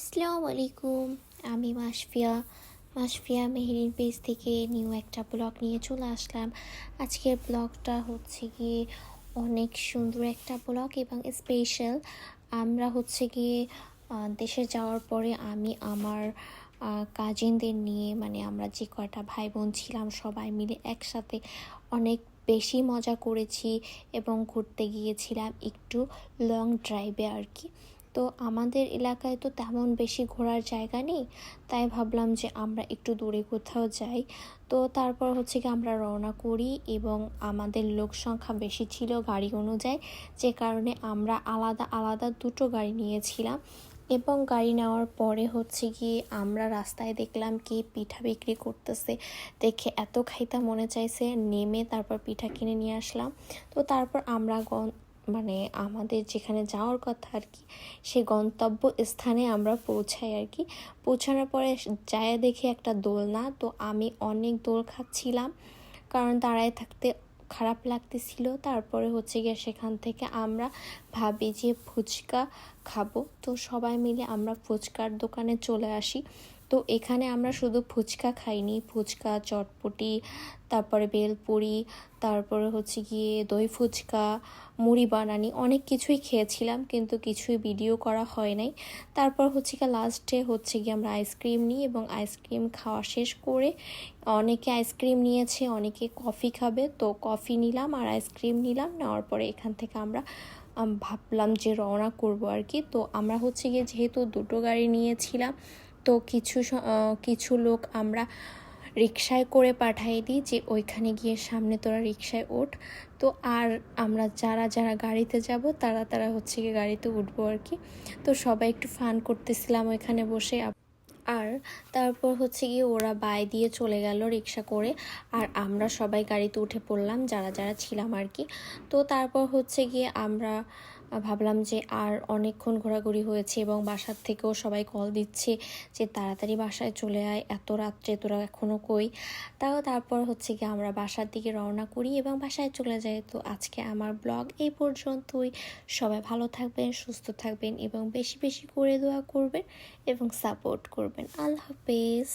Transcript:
আসসালামু আলাইকুম। আমি মাশফিয়া মেহেরিন পেজ থেকে নিউ একটা ব্লগ নিয়ে চলে আসলাম। আজকের ব্লগটা হচ্ছে গিয়ে অনেক সুন্দর একটা ব্লগ এবং স্পেশাল। আমরা হচ্ছে গিয়ে দেশে যাওয়ার পরে আমি আমার কাজিনদের নিয়ে, মানে আমরা যে কয়টা ভাই বোন ছিলাম সবাই মিলে একসাথে অনেক বেশি মজা করেছি এবং ঘুরতে গিয়েছিলাম একটু লং ড্রাইভে আর কি। তো আমাদের এলাকায় তো তেমন বেশি ঘোরার জায়গা নেই, তাই ভাবলাম যে আমরা একটু দূরে কোথাও যাই। তো তারপর হচ্ছে কি আমরা রওনা করি এবং আমাদের লোক সংখ্যা বেশি ছিল গাড়ি অনুযায়ী, যে কারণে আমরা আলাদা আলাদা দুটো গাড়ি নিয়েছিলাম। এবং গাড়ি নেওয়ার পরে হচ্ছে গিয়ে আমরা রাস্তায় দেখলাম কি পিঠা বিক্রি করতেছে, দেখে এত খাইতে মনে চাইছে, নেমে তারপর পিঠা কিনে নিয়ে আসলাম। তো তারপর আমরা মানে আমাদের যেখানে যাওয়ার কথা আর কি, সেই গন্তব্য স্থানে আমরা পৌঁছাই আর কি। পৌঁছানোর পরে যায় দেখি একটা দোলনা, তো আমি অনেক দোল খাচ্ছিলাম কারণ দাঁড়ায় থাকতে খারাপ লাগতেছিল। তারপরে হচ্ছে গিয়ে সেখান থেকে আমরা ভাবি যে ফুচকা খাবো, তো সবাই মিলে আমরা ফুচকার দোকানে চলে আসি। তো এখানে আমরা শুধু ফুচকা খাইনি, ফুচকা, চটপটি, তারপরে বেলপুরি, তারপরে হচ্ছে গিয়ে দই ফুচকা, মুড়ি বানানি, অনেক কিছুই খেয়েছিলাম কিন্তু কিছুই ভিডিও করা হয় নাই। তারপর হচ্ছে গিয়ে লাস্টে হচ্ছে গিয়ে আমরা আইসক্রিম নিই এবং আইসক্রিম খাওয়া শেষ করে অনেকে আইসক্রিম নিয়েছে, অনেকে কফি খাবে, তো কফি নিলাম আর আইসক্রিম নিলাম। নেওয়ার পরে এখান থেকে আমরা ভাবলাম যে রওনা করব আর কি। তো আমরা হচ্ছে গিয়ে যেহেতু দুটো গাড়ি নিয়েছিলাম, তো কিছু লোক আমরা রিকশায় করে পাঠাই দিই যে ওইখানে গিয়ে সামনে তোরা রিকশায় ওঠ। তো আর আমরা যারা যারা গাড়িতে যাব তারা হচ্ছে গিয়ে গাড়িতে উঠবো আর কি। তো সবাই একটু ফান করতেছিলাম ওইখানে বসে। আর তারপর হচ্ছে গিয়ে ওরা বাই দিয়ে চলে গেল রিক্সা করে, আর আমরা সবাই গাড়িতে উঠে পড়লাম যারা যারা ছিলাম আর কি। তো তারপর হচ্ছে গিয়ে আমরা ভাবলাম যে আর অনেকক্ষণ ঘোরাঘুরি হয়েছে এবং বাসার থেকেও সবাই কল দিচ্ছে যে তাড়াতাড়ি বাসায় চলে আয়, এত রাত্রে তোরা এখনও কই। তারপর হচ্ছে গিয়ে আমরা বাসার দিকে রওনা করি এবং বাসায় চলে যাই। তো আজকে আমার ব্লগ এই পর্যন্তই। সবাই ভালো থাকবেন, সুস্থ থাকবেন এবং বেশি বেশি করে দোয়া করবেন এবং সাপোর্ট করবেন। আল্লাহ হাফেজ।